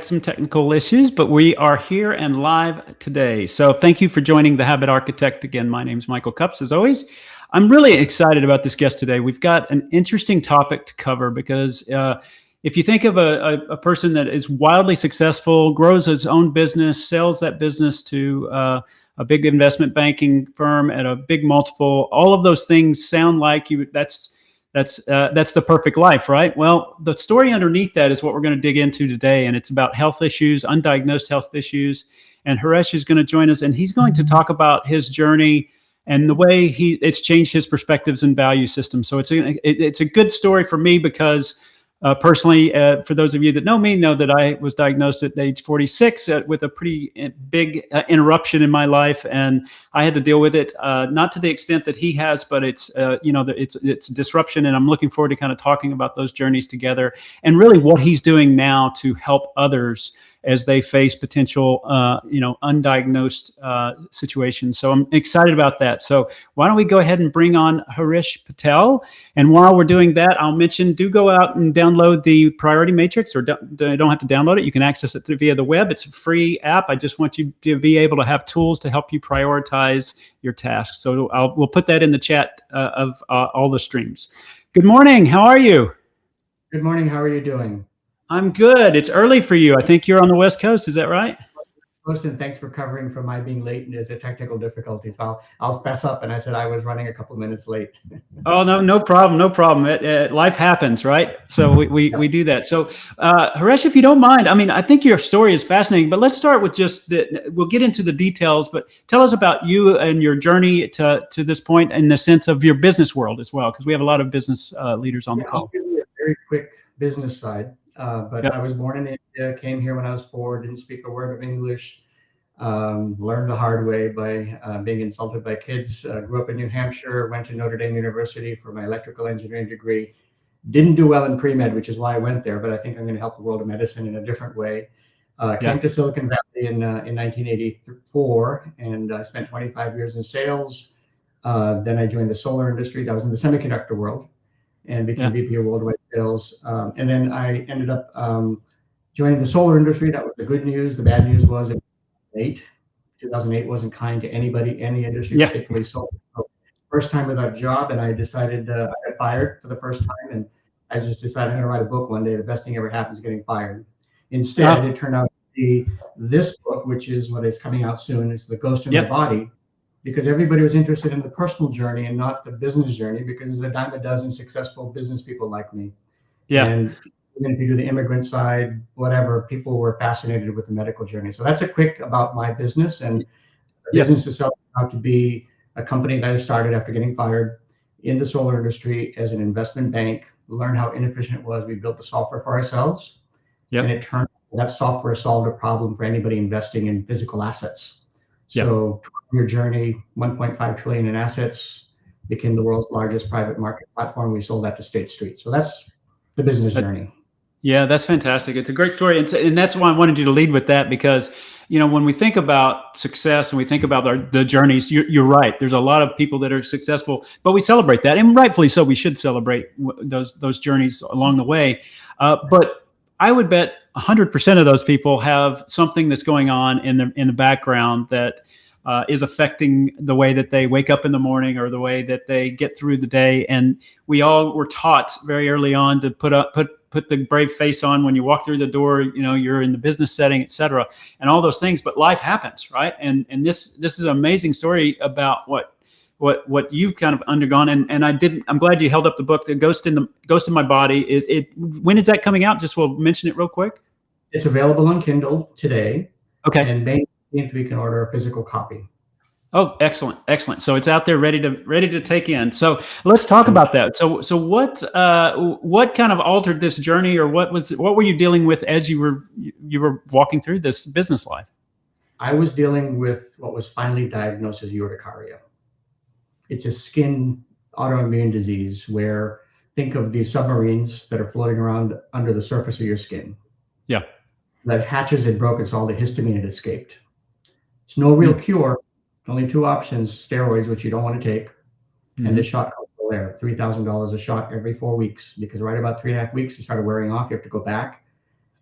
some technical issues, but we are here and live today. So thank you for joining The Habit Architect. Again, my name is Michael Cups, as always. I'm really excited about this guest today. We've got an interesting topic to cover because if you think of a person that is wildly successful, grows his own business, sells that business to a big investment banking firm at a big multiple, all of those things sound like that's the perfect life, right? Well, the story underneath that is what we're going to dig into today, and it's about health issues, undiagnosed health issues. And Haresh is going to join us, and he's going to talk about his journey and the way it's changed his perspectives and value system. So it's a good story for me because personally, for those of you that know me, know that I was diagnosed at age 46 with a pretty big interruption in my life, and I had to deal with it, not to the extent that he has, but it's disruption, and I'm looking forward to kind of talking about those journeys together and really what he's doing now to help others as they face potential, undiagnosed situations. So I'm excited about that. So why don't we go ahead and bring on Haresh Patel? And while we're doing that, I'll mention, do go out and download the Priority Matrix, or don't have to download it. You can access it via the web. It's a free app. I just want you to be able to have tools to help you prioritize your tasks. So we'll put that in the chat of all the streams. Good morning. How are you? Good morning. How are you doing? I'm good. It's early for you. I think you're on the West Coast. Is that right? And thanks for covering for my being late and as a technical difficulties. I'll fess up, and I said I was running a couple of minutes late. Oh, no problem. No problem. Life happens, right? So we do that. So Haresh, if you don't mind, I think your story is fascinating, but let's start with we'll get into the details, but tell us about you and your journey to this point in the sense of your business world as well, because we have a lot of business leaders on the call. I'll give you a very quick business side. But I was born in India, came here when I was 4, didn't speak a word of English, learned the hard way by being insulted by kids, grew up in New Hampshire, went to Notre Dame University for my electrical engineering degree, didn't do well in pre-med, which is why I went there, but I think I'm going to help the world of medicine in a different way. Came to Silicon Valley in 1984, and I spent 25 years in sales. Then I joined the solar industry. I was in the semiconductor world, and became VP of Worldwide Sales. And then I ended up joining the solar industry. That was the good news. The bad news was 2008 wasn't kind to anybody, any industry, particularly solar. So first time without a job, and I decided I got fired for the first time, and I just decided I'm going to write a book one day. The best thing ever happens is getting fired. Instead, it turned out to be this book, which is what is coming out soon. It's The Ghost in My Body. Because everybody was interested in the personal journey and not the business journey, because there's a dime a dozen successful business people like me. And even if you do the immigrant side, whatever, people were fascinated with the medical journey. So that's a quick about my business. And the business itself turned out to be a company that I started after getting fired in the solar industry as an investment bank, learned how inefficient it was. We built the software for ourselves. And it turned out that software solved a problem for anybody investing in physical assets. So 12-year journey, 1.5 trillion in assets, became the world's largest private market platform. We sold that to State Street. So that's the business journey. Yeah, that's fantastic. It's a great story. And that's why I wanted you to lead with that, because, when we think about success and we think about the journeys, you're right. There's a lot of people that are successful, but we celebrate that, and rightfully so. We should celebrate those journeys along the way. But I would bet 100% of those people have something that's going on in the background that is affecting the way that they wake up in the morning or the way that they get through the day. And we all were taught very early on to put the brave face on when you walk through the door. You're in the business setting, et cetera, and all those things. But life happens, right? And this is an amazing story about what you've kind of undergone. And I'm glad you held up the book, The Ghost in My Body. When is that coming out? Just we'll mention it real quick. It's available on Kindle today. Okay. And May 15th, we can order a physical copy. Oh, excellent. So it's out there ready to take in. So let's talk about that. So what kind of altered this journey, or what were you dealing with as you were walking through this business life? I was dealing with what was finally diagnosed as urticaria. It's a skin autoimmune disease where, think of these submarines that are floating around under the surface of your skin. Yeah. That hatches had broken, so all the histamine had escaped. It's no real cure. Only 2 options: steroids, which you don't want to take, and the shot called Xolair, $3,000 a shot every 4 weeks, because right about 3.5 weeks, it started wearing off. You have to go back.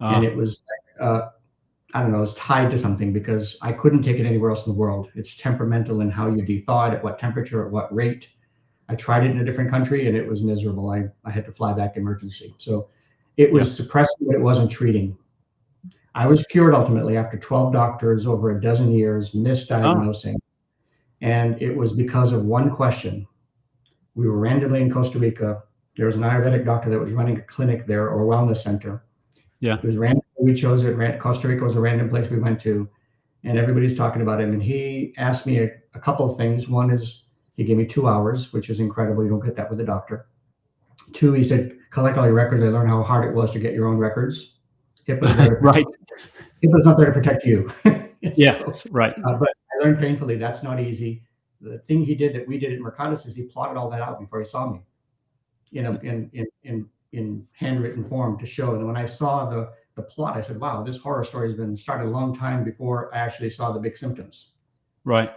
And it was I don't know, is tied to something because I couldn't take it anywhere else in the world. It's temperamental in how you de-thaw it, at what temperature, at what rate. I tried it in a different country and it was miserable. I had to fly back emergency. So it Yeah. was suppressing, but it wasn't treating. I was cured ultimately after 12 doctors over a dozen years Oh, misdiagnosing. And it was because of one question. We were randomly in Costa Rica. There was an Ayurvedic doctor that was running a clinic there or a wellness center. yeah. It was random. We chose it. Costa Rica was a random place we went to, and everybody's talking about him. And he asked me a couple of things. One is he gave me 2 hours, which is incredible. You don't get that with a doctor. Two, he said, collect all your records. I learned how hard it was to get your own records. HIPAA's there to protect. Right. HIPAA's not there to protect you. Yeah. Right. But I learned painfully that's not easy. The thing he did that we did at Mercatus is he plotted all that out before he saw me, in handwritten form to show. And when I saw the plot, I said, "Wow, this horror story has been started a long time before I actually saw the big symptoms." Right.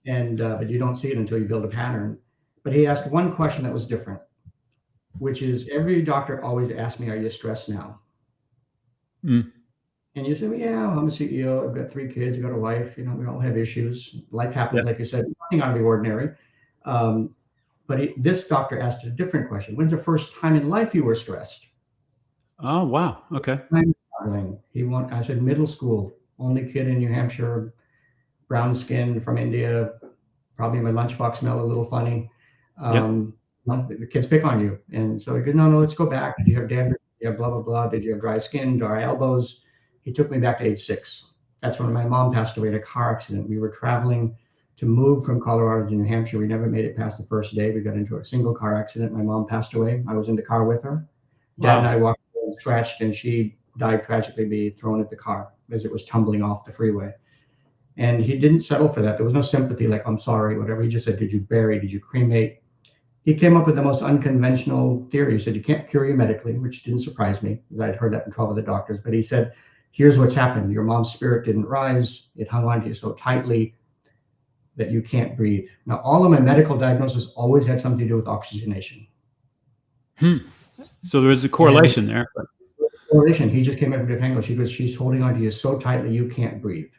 And but you don't see it until you build a pattern. But he asked one question that was different, which is every doctor always asks me, "Are you stressed now?" Mm. And you say, well, yeah, I'm a CEO. I've got 3 kids. I've got a wife. We all have issues. Life happens, Yeah. like you said, nothing out of the ordinary. But this doctor asked a different question. When's the first time in life you were stressed? Oh, wow. Okay. I said, middle school, only kid in New Hampshire, brown skin from India, probably my lunchbox smelled a little funny. Yeah. The kids pick on you. And so he goes, no, let's go back. Did you have dandruff? Did you have blah, blah, blah? Did you have dry skin, dry elbows? He took me back to age 6. That's when my mom passed away in a car accident. We were traveling to move from Colorado to New Hampshire. We never made it past the first day. We got into a single car accident. My mom passed away. I was in the car with her. Dad and I walked and scratched, and she died tragically being thrown at the car as it was tumbling off the freeway. And he didn't settle for that. There was no sympathy, like, I'm sorry, whatever. He just said, did you bury? Did you cremate? He came up with the most unconventional theory. He said, you can't cure you medically, which didn't surprise me because I'd heard that from 12 other doctors. But he said, here's what's happened. Your mom's spirit didn't rise. It hung on to you so tightly that you can't breathe. Now, all of my medical diagnosis always had something to do with oxygenation. So there is a correlation there. Correlation. He just came in from different angles. She goes, she's holding on to you so tightly you can't breathe.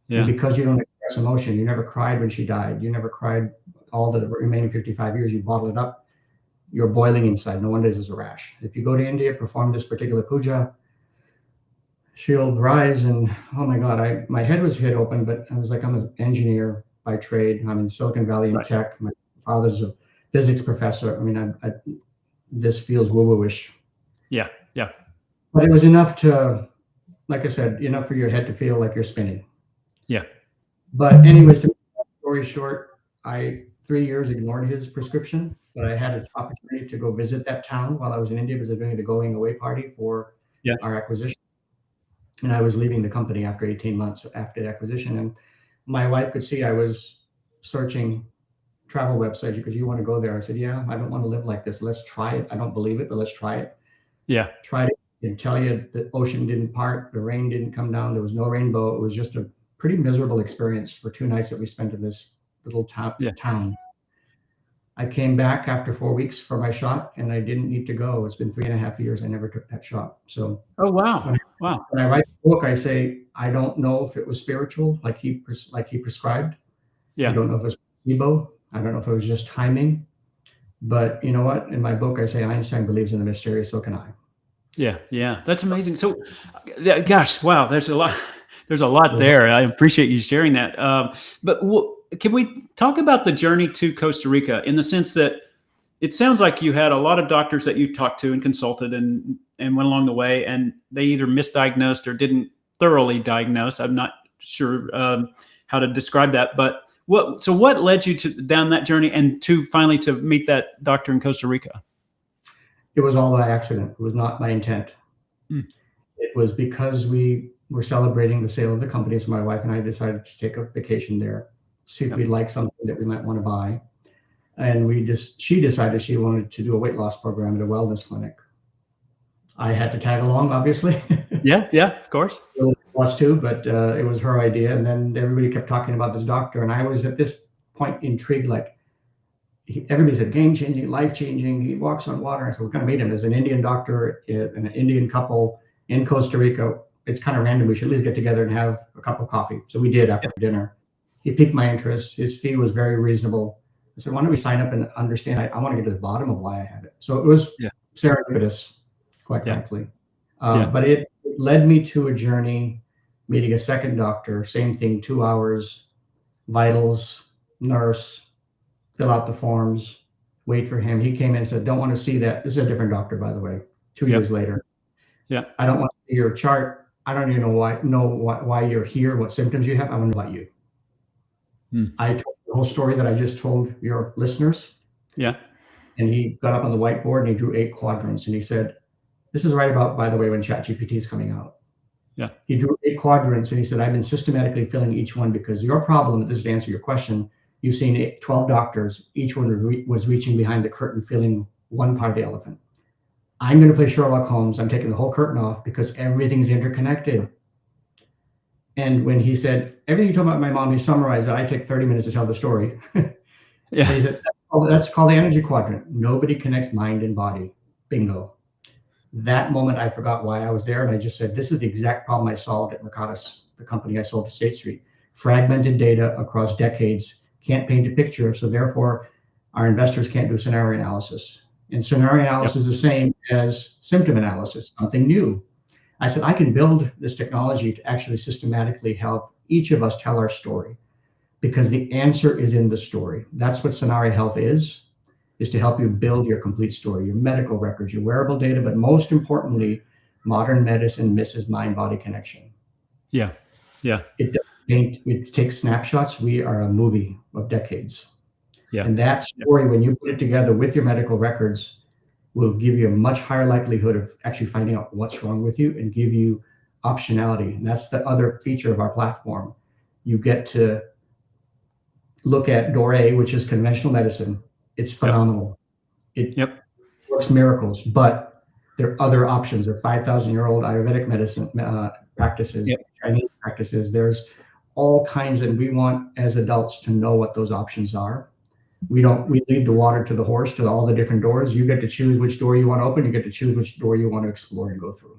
Yeah. And because you don't express emotion, you never cried when she died. You never cried all the remaining 55 years. You bottle it up. You're boiling inside. No wonder there's a rash. If you go to India, perform this particular puja, she'll rise and, oh my God, my head was hit open, but I was like, I'm an engineer by trade. I'm in Silicon Valley in tech. My father's a physics professor. I mean, this feels woo-woo-ish. Yeah. Yeah. But it was enough to, like I said, enough for your head to feel like you're spinning. Yeah. But anyways, to make the story short, I 3 years ignored his prescription, but I had an opportunity to go visit that town while I was in India because I was doing the going away party for our acquisition. And I was leaving the company after 18 months after the acquisition. And my wife could see I was searching travel websites because you want to go there. I said, yeah, I don't want to live like this. Let's try it. I don't believe it, but let's try it. Yeah. Tried it. And tell you the ocean didn't part. The rain didn't come down. There was no rainbow. It was just a pretty miserable experience for 2 nights that we spent in this little town. I came back after 4 weeks for my shot and I didn't need to go. It's been 3.5 years. I never took that shot. So, oh, wow. When I write the book, I say, I don't know if it was spiritual, like he prescribed. Yeah. I don't know if it was placebo. I don't know if it was just timing, but you know what? In my book, I say Einstein believes in the mysterious, so can I. Yeah. Yeah. That's amazing. So, gosh, wow. There's a lot there. I appreciate you sharing that. But can we talk about the journey to Costa Rica in the sense that it sounds like you had a lot of doctors that you talked to and consulted and went along the way, and they either misdiagnosed or didn't thoroughly diagnose. I'm not sure how to describe that, but what led you down that journey and finally to meet that doctor in Costa Rica? It was all by accident. It was not my intent. It was because we were celebrating the sale of the company. So my wife and I decided to take a vacation there, see if we'd like something that we might want to buy. And she decided she wanted to do a weight loss program at a wellness clinic. I had to tag along, obviously. Yeah, of course. Plus too, but it was her idea. And then everybody kept talking about this doctor. And I was at this point intrigued, like everybody said, game-changing, life-changing. He walks on water. So we're going to meet him as an Indian doctor and an Indian couple in Costa Rica. it's kind of random. We should at least get together and have a cup of coffee. So we did after dinner. He piqued my interest. His fee was very reasonable. I said, why don't we sign up and understand? I want to get to the bottom of why I have it. So it was serendipitous, quite frankly. But it led me to a journey, meeting a second doctor, same thing, 2 hours, vitals, nurse, fill out the forms, wait for him. He came in and said, don't want to see that. This is a different doctor, by the way, 2 years later. I don't want to see your chart. I don't even know why you're here, what symptoms you have. I want to know about you. I told the whole story that I just told your listeners. And he got up on the whiteboard and he drew 8 quadrants. And he said, this is right about, by the way, when ChatGPT is coming out. He drew 8 quadrants and he said, I've been systematically filling each one because your problem, this is to answer your question, you've seen 12 doctors, each one was reaching behind the curtain, filling one part of the elephant. I'm going to play Sherlock Holmes. I'm taking the whole curtain off because everything's interconnected. And when he said, everything you told about my mom, he summarized it. I take 30 minutes to tell the story. He said, that's called the energy quadrant. Nobody connects mind and body. Bingo. That moment, I forgot why I was there. And I just said, this is the exact problem I solved at Mercatus, the company I sold to State Street. Fragmented data across decades, can't paint a picture. So therefore, our investors can't do scenario analysis. And scenario analysis is the same as symptom analysis, something new. I said, I can build this technology to actually systematically help each of us tell our story because the answer is in the story. That's what scenario health is to help you build your complete story, your medical records, your wearable data, but most importantly, modern medicine misses mind-body connection. It takes snapshots. We are a movie of decades. And that story, when you put it together with your medical records, will give you a much higher likelihood of actually finding out what's wrong with you and give you optionality. And that's the other feature of our platform. You get to look at door A, which is conventional medicine. It's phenomenal. It works miracles, but there are other options. There are 5,000-year-old Ayurvedic medicine practices, Chinese practices. There's all kinds, and we want as adults to know what those options are. We lead the water to the horse, to all the different doors. You get to choose which door you want to open. You get to choose which door you want to explore and go through.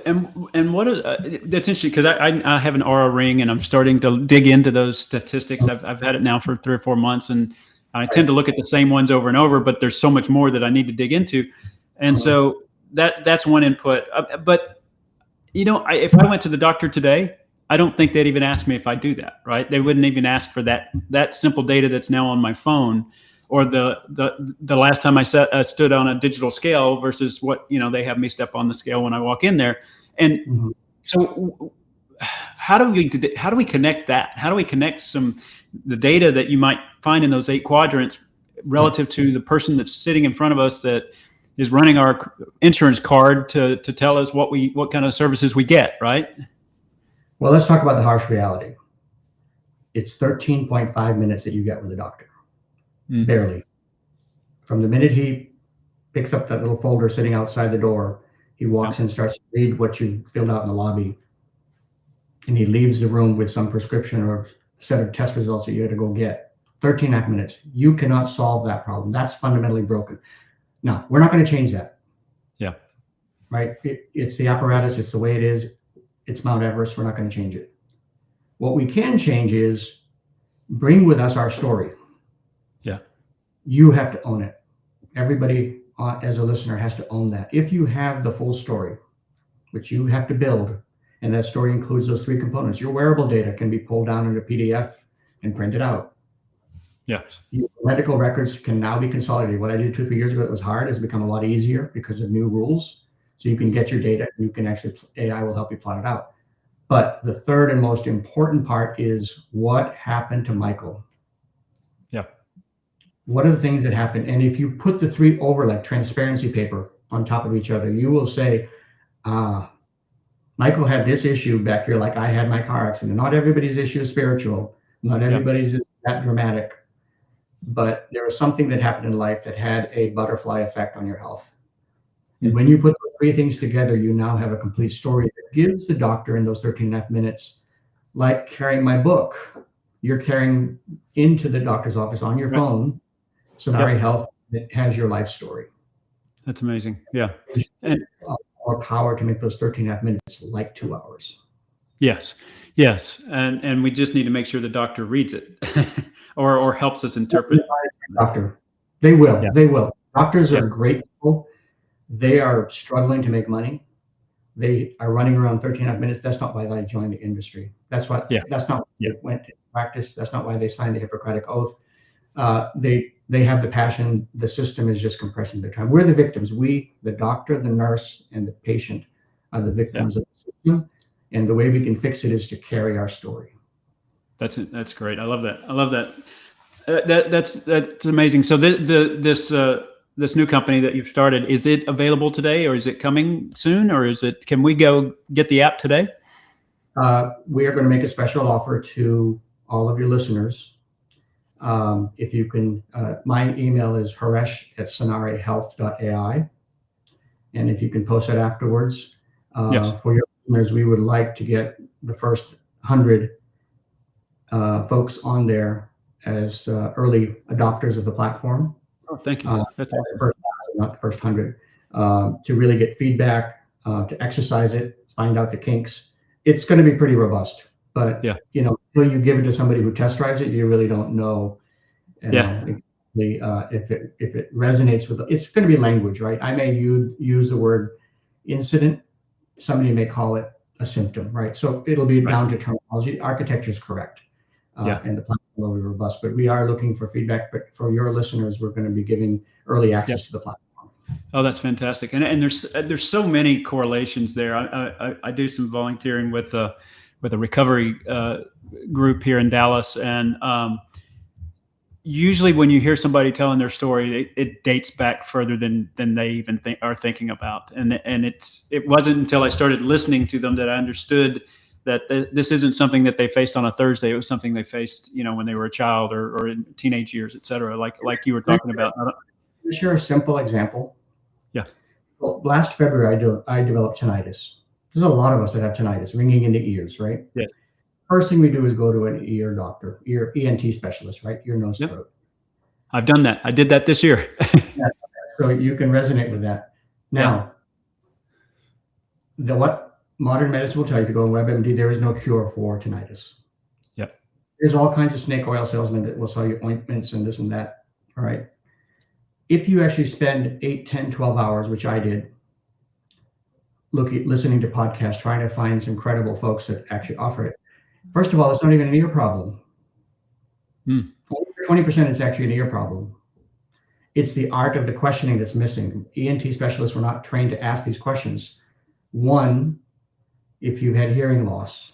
And what is that's interesting because I have an Aura ring and I'm starting to dig into those statistics. I've had it now for 3 or 4 months, and I tend to look at the same ones over and over. But there's so much more that I need to dig into, and so that's one input. But if I went to the doctor today, I don't think they'd even ask me if I do that, right? They wouldn't even ask for that simple data that's now on my phone, or the last time I stood on a digital scale versus what they have me step on the scale when I walk in there. And so, how do we connect that? How do we connect the data that you might find in those 8 quadrants relative to the person that's sitting in front of us that is running our insurance card to tell us what kind of services we get, right? Well, let's talk about the harsh reality. It's 13.5 minutes that you get with a doctor. Barely. From the minute he picks up that little folder sitting outside the door, he walks in, starts to read what you filled out in the lobby, and he leaves the room with some prescription or set of test results that you had to go get. 13.5 minutes. You cannot solve that problem. That's fundamentally broken. Now, we're not going to change that. Right? It's the apparatus. It's the way it is. It's Mount Everest. We're not going to change it. What we can change is bring with us our story. You have to own it. Everybody as a listener has to own that. If you have the full story, which you have to build, and that story includes those 3 components, your wearable data can be pulled down into PDF and printed out. Your medical records can now be consolidated. What I did 2 or 3 years ago, it was hard. It's become a lot easier because of new rules. So you can get your data, and you can actually, AI will help you plot it out. But the third and most important part is what happened to Michael. What are the things that happened? And if you put the 3 over like transparency paper on top of each other, you will say, Michael had this issue back here, like I had my car accident. Not everybody's issue is spiritual. Not everybody's is that dramatic. But there was something that happened in life that had a butterfly effect on your health. And when you put the 3 things together, you now have a complete story that gives the doctor in those 13.5 minutes, like carrying my book. You're carrying into the doctor's office on your phone, Scenario Health that has your life story. That's amazing. And more power to make those 13.5 minutes like 2 hours. Yes. Yes. And we just need to make sure the doctor reads it or helps us interpret. Doctor, they will. Yeah. They will. Doctors Yeah. are great people. They are struggling to make money. They are running around 13.5 minutes. That's not why they joined the industry. That's not why Yeah. they went to practice. That's not why they signed the Hippocratic Oath. They have the passion. The system is just compressing their time. We're the victims. We, the doctor, the nurse, and the patient are the victims of the system. And the way we can fix it is to carry our story. That's it. That's great. I love that. I love that. That's amazing. So this new company that you've started, is it available today, or is it coming soon, or can we go get the app today? We are going to make a special offer to all of your listeners. If you can, my email is haresh@sonarihealth.ai. And if you can post it afterwards, for your listeners, we would like to get the first 100 folks on there as early adopters of the platform. Oh, thank you. That's awesome. Not the first 100, to really get feedback, to exercise it, find out the kinks. It's going to be pretty robust, but until you give it to somebody who test drives it, you really don't know. If it resonates with, it's going to be language, right? I may use the word incident. Somebody may call it a symptom, right? So it'll be down to terminology. Architecture is correct. And the platform will be robust, but we are looking for feedback. But for your listeners, we're going to be giving early access to the platform. Oh, that's fantastic. And there's so many correlations there. I do some volunteering with a recovery group here in Dallas, and usually when you hear somebody telling their story, it dates back further than they even are thinking about. And it wasn't until I started listening to them that I understood that this isn't something that they faced on a Thursday. It was something they faced, when they were a child or in teenage years, et cetera, like you were talking about. Can I share a simple example? Yeah. Well, last February, I developed tinnitus. There's a lot of us that have tinnitus, ringing in the ears, right? Yeah. First thing we do is go to an ear doctor, ear ENT specialist, right? Ear, nose, throat. I've done that. I did that this year. So you can resonate with that. Now, what modern medicine will tell you, if you go on WebMD, there is no cure for tinnitus. Yep. There's all kinds of snake oil salesmen that will sell you ointments and this and that. All right. If you actually spend 8, 10, 12 hours, which I did, listening to podcasts, trying to find some credible folks that actually offer it. First of all, it's not even an ear problem. 20% is actually an ear problem. It's the art of the questioning that's missing. ENT specialists were not trained to ask these questions. One, if you've had hearing loss.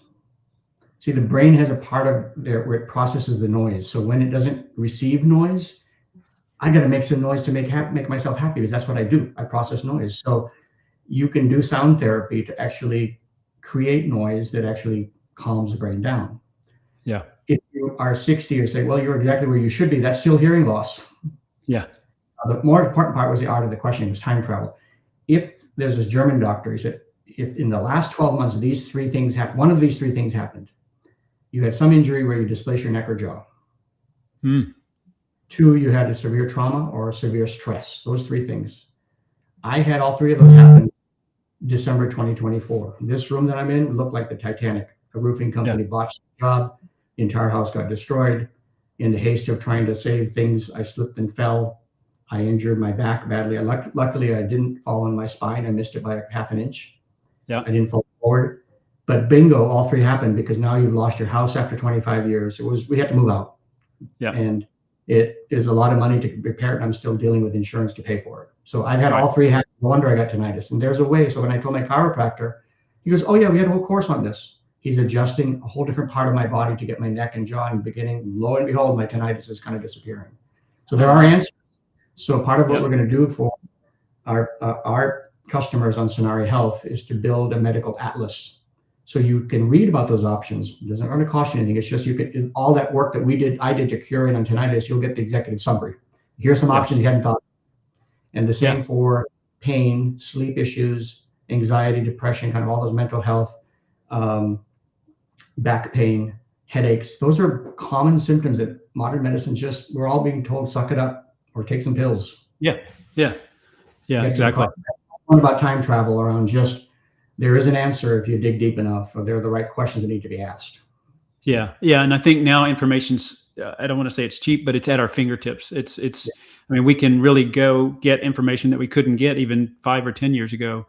See, the brain has a part of there where it processes the noise. So when it doesn't receive noise, I got to make some noise to make myself happy, because that's what I do. I process noise. So you can do sound therapy to actually create noise that actually calms the brain down. Yeah. If you are 60 or say, well, you're exactly where you should be, that's still hearing loss. Yeah. The more important part was the art of the questioning, was time travel. If there's this German doctor, he said, if in the last 12 months, these three things one of these three things happened. You had some injury where you displaced your neck or jaw. 2, you had a severe trauma or severe stress. Those 3 things. I had all 3 of those happen December 2024. This room that I'm in looked like the Titanic. A roofing company botched the job. The entire house got destroyed. In the haste of trying to save things, I slipped and fell. I injured my back badly. Luckily, I didn't fall on my spine. I missed it by half an inch. Yeah. I didn't fall forward. But bingo, all 3 happened because now you've lost your house after 25 years. We had to move out. Yeah. And it is a lot of money to repair it, and I'm still dealing with insurance to pay for it. So I've had all 3 happen. No wonder I got tinnitus. And there's a way. So when I told my chiropractor, he goes, oh yeah, we had a whole course on this. He's adjusting a whole different part of my body to get my neck and jaw, and beginning, lo and behold, my tinnitus is kind of disappearing. So there are answers. So part of what we're going to do for our customers on Sonari Health is to build a medical atlas. So you can read about those options. It doesn't going to cost you anything. It's just all that work that I did to curate on tinnitus, you'll get the executive summary. Here's some options you hadn't thought of. And the same for pain, sleep issues, anxiety, depression, kind of all those mental health, back pain, headaches. Those are common symptoms that modern medicine we're all being told, suck it up or take some pills. Yeah, exactly. one about time travel around just there is an answer if you dig deep enough, or there are the right questions that need to be asked. Yeah, yeah, and I think now information's, I don't want to say it's cheap, but it's at our fingertips. Yeah. I mean, we can really go get information that we couldn't get even 5 or 10 years ago.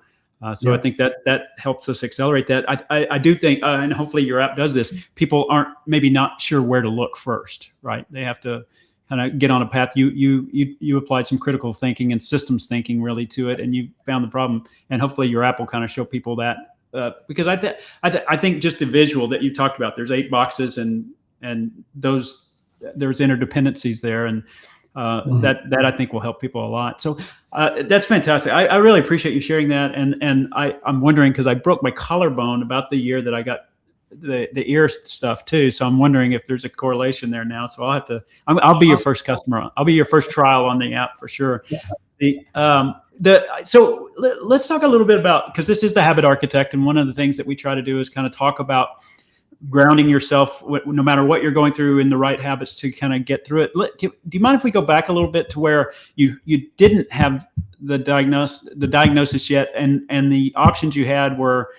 So I Yeah. think that helps us accelerate that. I do think, and hopefully your app does this. People aren't maybe not sure where to look first, right? They have to kind of get on a path. You applied some critical thinking and systems thinking really to it, and you found the problem. And hopefully your app will kind of show people that. Because I think just the visual that you talked about, there's 8 boxes and those, there's interdependencies there, and that I think will help people a lot. So that's fantastic. I really appreciate you sharing that. And I'm wondering, because I broke my collarbone about the year that I got the ear stuff too. So I'm wondering if there's a correlation there now. So I'll be your first customer. I'll be your first trial on the app for sure. So let's talk a little bit about, because this is the Habit Architect, and one of the things that we try to do is kind of talk about grounding yourself, no matter what you're going through, in the right habits to kind of get through it. Do you mind if we go back a little bit to where you didn't have the diagnosis yet, and the options you had were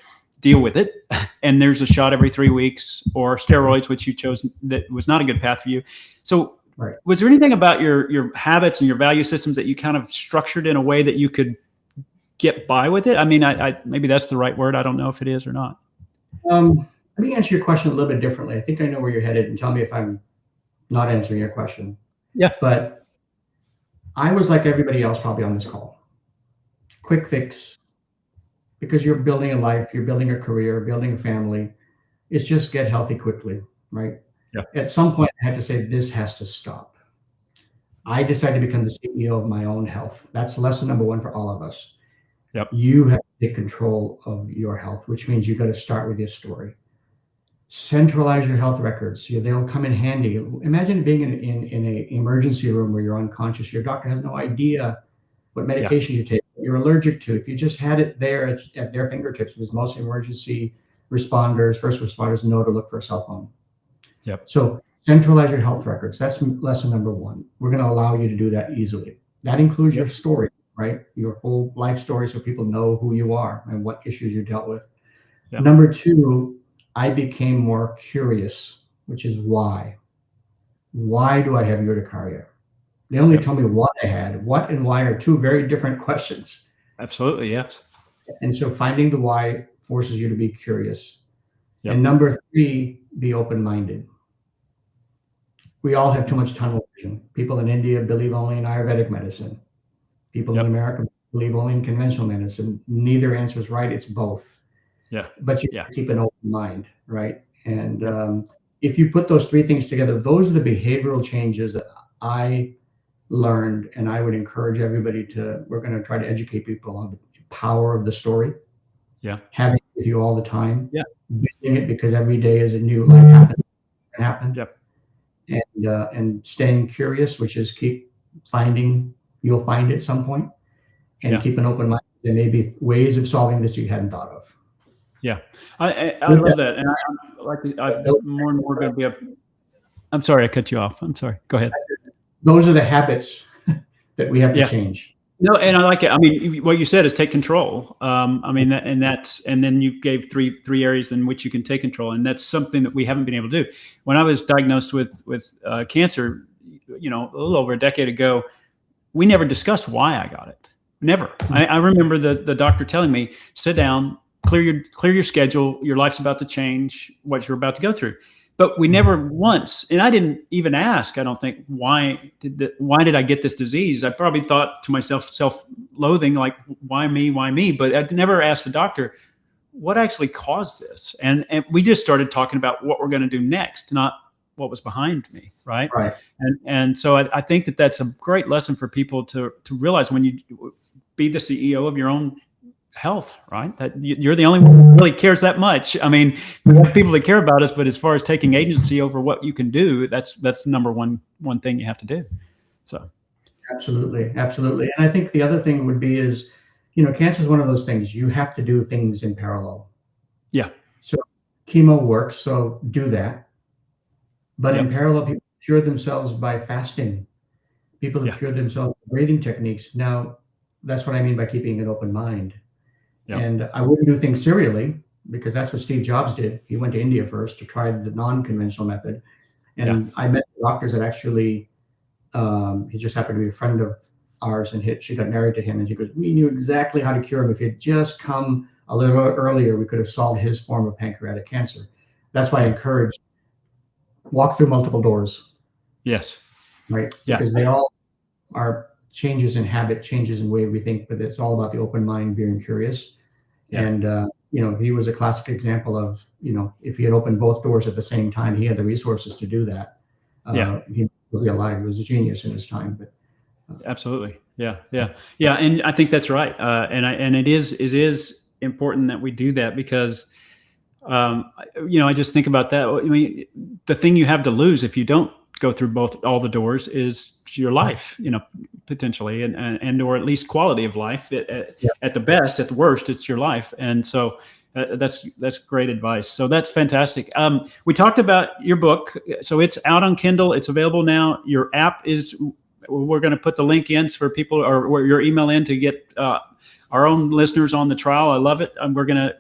deal with it, and there's a shot every 3 weeks, or steroids, which you chose that was not a good path for you. So Right. was there anything about your habits and your value systems that you kind of structured in a way that you could get by with it? I mean, I maybe that's the right word. I don't know if it is or not. Let me answer your question a little bit differently. I think I know where you're headed, and tell me if I'm not answering your question. Yeah. But I was like everybody else probably on this call. Quick fix, because you're building a life, you're building a career, building a family. It's just get healthy quickly, right? Yeah. At some point, I had to say, this has to stop. I decided to become the CEO of my own health. That's lesson number 1 for all of us. Yep. You have to take control of your health, which means you got to start with your story. Centralize your health records. They'll come in handy. Imagine being in an emergency room where you're unconscious. Your doctor has no idea what medication you take, what you're allergic to. If you just had it there at their fingertips, because most emergency responders, first responders know to look for a cell phone. Yep. So centralize your health records. That's lesson number 1. We're going to allow you to do that easily. That includes your story, right? Your full life story, so people know who you are and what issues you dealt with. Yep. Number 2, I became more curious, which is why. Why do I have urticaria? They only told me what I had. What and why are 2 very different questions. Absolutely, yes. And so finding the why forces you to be curious. Yep. And number 3, be open-minded. We all have too much tunnel vision. People in India believe only in Ayurvedic medicine. People in America believe only in conventional medicine. Neither answer is right. It's both. Yeah. But you have to keep an open mind, right? And if you put those 3 things together, those are the behavioral changes that I learned, and I would encourage everybody we're going to try to educate people on the power of the story. Yeah. Having it with you all the time. Yeah. Doing it because every day is a new life happened. Yep. And staying curious, which is keep finding, you'll find it at some point, and keep an open mind. There may be ways of solving this you hadn't thought of. Yeah, I love that, and I'm more and more going to be up. I'm sorry, I cut you off. I'm sorry. Go ahead. Those are the habits that we have to change. No, and I like it. I mean, what you said is take control. I mean, and then you gave three areas in which you can take control, and that's something that we haven't been able to do. When I was diagnosed with cancer, a little over a decade ago, we never discussed why I got it. Never. I remember the doctor telling me, sit down, clear your schedule. Your life's about to change. What you're about to go through. But we never once, and I didn't even ask, I don't think, why did I get this disease? I probably thought to myself, self-loathing, like, why me? But I never asked the doctor, what actually caused this? And we just started talking about what we're going to do next, not what was behind me, right? Right. And so I think that's a great lesson for people to realize when you be the CEO of your own health, right? That you're the only one who really cares that much. I mean, we have people that care about us, but as far as taking agency over what you can do, that's the number one thing you have to do. So, absolutely. And I think the other thing would be is, cancer is one of those things you have to do things in parallel. Yeah. So chemo works, so do that. But in parallel, people cure themselves by fasting. People have cured themselves with breathing techniques. Now, that's what I mean by keeping an open mind. Yeah. And I wouldn't do things serially because that's what Steve Jobs did. He went to India first to try the non-conventional method. And I met doctors that actually, he just happened to be a friend of ours, and she got married to him. And she goes, we knew exactly how to cure him. If he had just come a little earlier, we could have solved his form of pancreatic cancer. That's why I encourage walk through multiple doors. Yes. Right. Yeah. Because they all are changes in habit, changes in way we think, but it's all about the open mind, being curious. Yeah. And, he was a classic example of, if he had opened both doors at the same time, he had the resources to do that. He was alive. He was a genius in his time. But absolutely. Yeah. And I think that's right. And it is important that we do that because, I just think about that. I mean, the thing you have to lose if you don't go through all the doors is your life, potentially, and or at least quality of life. At the best, at the worst, it's your life. And so that's great advice. So that's fantastic. We talked about your book. So it's out on Kindle. It's available now. Your app is, we're going to put the link in for people, or your email in to get our own listeners on the trial. I love it. I'm going to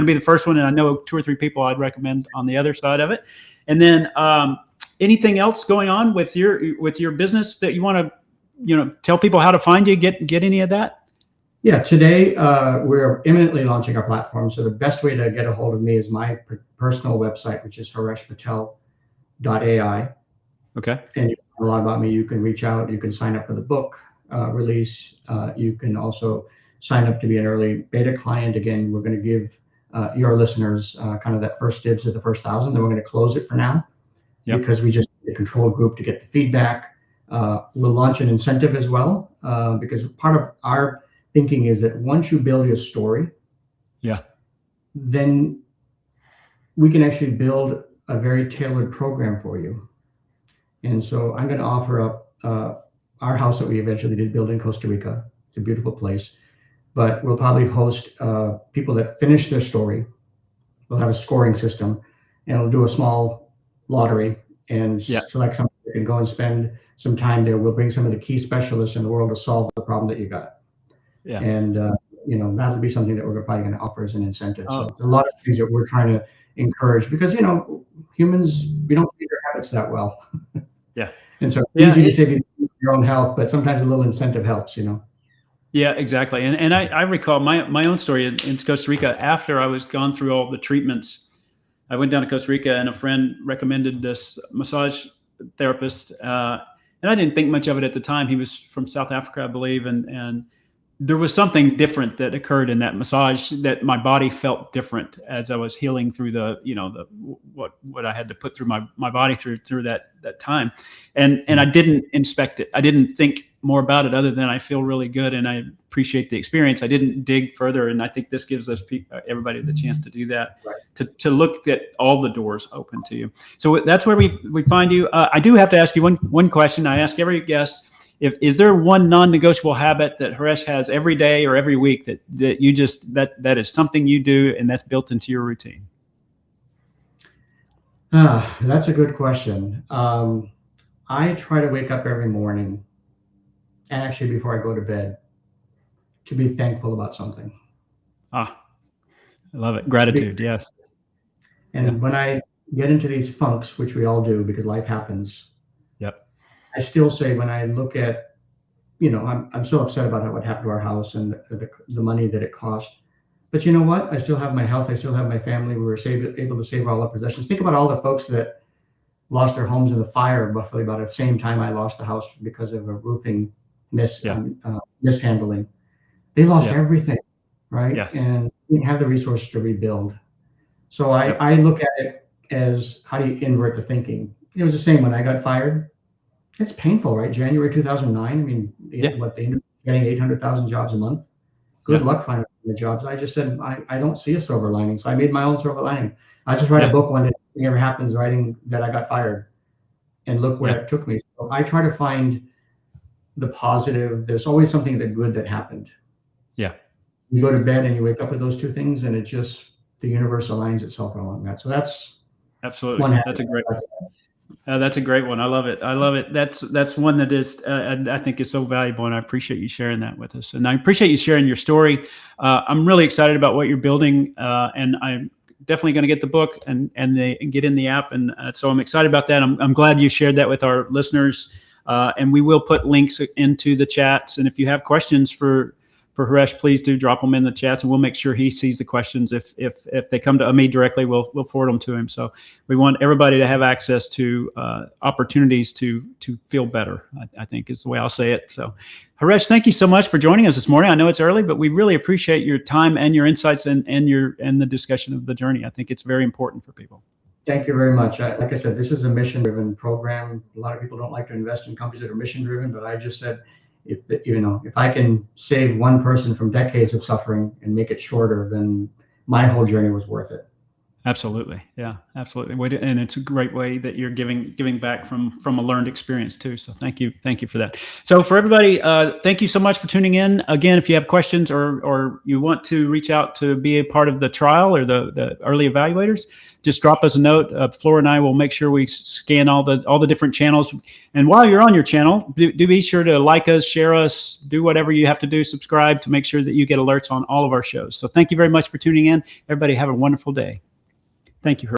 be the first one, and I know 2 or 3 people I'd recommend on the other side of it. And then anything else going on with your business that you want to, tell people how to find you, get any of that? Yeah, today we're imminently launching our platform. So the best way to get a hold of me is my personal website, which is hareshpatel.ai. Okay. And you know a lot about me. You can reach out. You can sign up for the book release. You can also sign up to be an early beta client. Again, we're going to give your listeners kind of that first dibs at the first 1,000. Then we're going to close it for now because we just need a control group to get the feedback. We'll launch an incentive as well because part of our thinking is that once you build your story, then we can actually build a very tailored program for you. And so I'm going to offer up our house that we eventually did build in Costa Rica. It's a beautiful place. But we'll probably host people that finish their story. We'll have a scoring system, and we'll do a small lottery and select somebody that can go and spend some time there. We'll bring some of the key specialists in the world to solve the problem that you got. Yeah. And, that'll be something that we're probably going to offer as an incentive. So there's a lot of things that we're trying to encourage because, humans, we don't treat our habits that well. Yeah. And so it's easy to say your own health, but sometimes a little incentive helps, Yeah, exactly. And I recall my own story in Costa Rica. After I was gone through all the treatments, I went down to Costa Rica, and a friend recommended this massage therapist. And I didn't think much of it at the time. He was from South Africa, I believe. And there was something different that occurred in that massage, that my body felt different as I was healing through what I had to put through my body through that time. And I didn't inspect it. I didn't think more about it other than I feel really good and I appreciate the experience. I didn't dig further. And I think this gives us everybody the chance to do that, to look at all the doors open to you. So that's where we find you. I do have to ask you one question. I ask every guest, is there one non-negotiable habit that Haresh has every day or every week that you just, that is something you do and that's built into your routine? That's a good question. I try to wake up every morning, and actually before I go to bed, to be thankful about something. I love it. Gratitude. Yes. And when I get into these funks, which we all do because life happens. Yep. I still say when I look at, I'm so upset about what happened to our house and the money that it cost. But you know what? I still have my health. I still have my family. We were able to save all our possessions. Think about all the folks that lost their homes in the fire roughly about the same time I lost the house because of a roofing mishandling. They lost everything, right? Yes. And didn't have the resources to rebuild. So I look at it as, how do you invert the thinking? It was the same when I got fired. It's painful, right? January 2009. I mean, the industry getting 800,000 jobs a month. Good luck finding the jobs. I just said, I don't see a silver lining. So I made my own silver lining. I just write a book one day, nothing ever happens, writing that I got fired. And look where it took me. So I try to find the positive. There's always something good that happened. Yeah. You go to bed and you wake up with those two things, and the universe aligns itself along that. So that's absolutely one. That's a great one. That's a great one. I love it. I love it. That's one that is I think is so valuable, and I appreciate you sharing that with us. And I appreciate you sharing your story. I'm really excited about what you're building, and I'm definitely going to get the book and get in the app. And so I'm excited about that. I'm glad you shared that with our listeners. And we will put links into the chats. And if you have questions for Haresh, please do drop them in the chats, and we'll make sure he sees the questions. If they come to me directly, we'll forward them to him. So we want everybody to have access to opportunities to feel better, I think is the way I'll say it. So Haresh, thank you so much for joining us this morning. I know it's early, but we really appreciate your time and your insights and the discussion of the journey. I think it's very important for people. Thank you very much. Like I said, this is a mission-driven program. A lot of people don't like to invest in companies that are mission-driven, but I just said, if I can save one person from decades of suffering and make it shorter, then my whole journey was worth it. Absolutely. Yeah, absolutely. And it's a great way that you're giving back from a learned experience too. So thank you for that. So for everybody, thank you so much for tuning in. Again, if you have questions or you want to reach out to be a part of the trial or the early evaluators, just drop us a note. Flora and I will make sure we scan all the different channels. And while you're on your channel, do be sure to like us, share us, do whatever you have to do, subscribe to make sure that you get alerts on all of our shows. So thank you very much for tuning in. Everybody have a wonderful day. Thank you.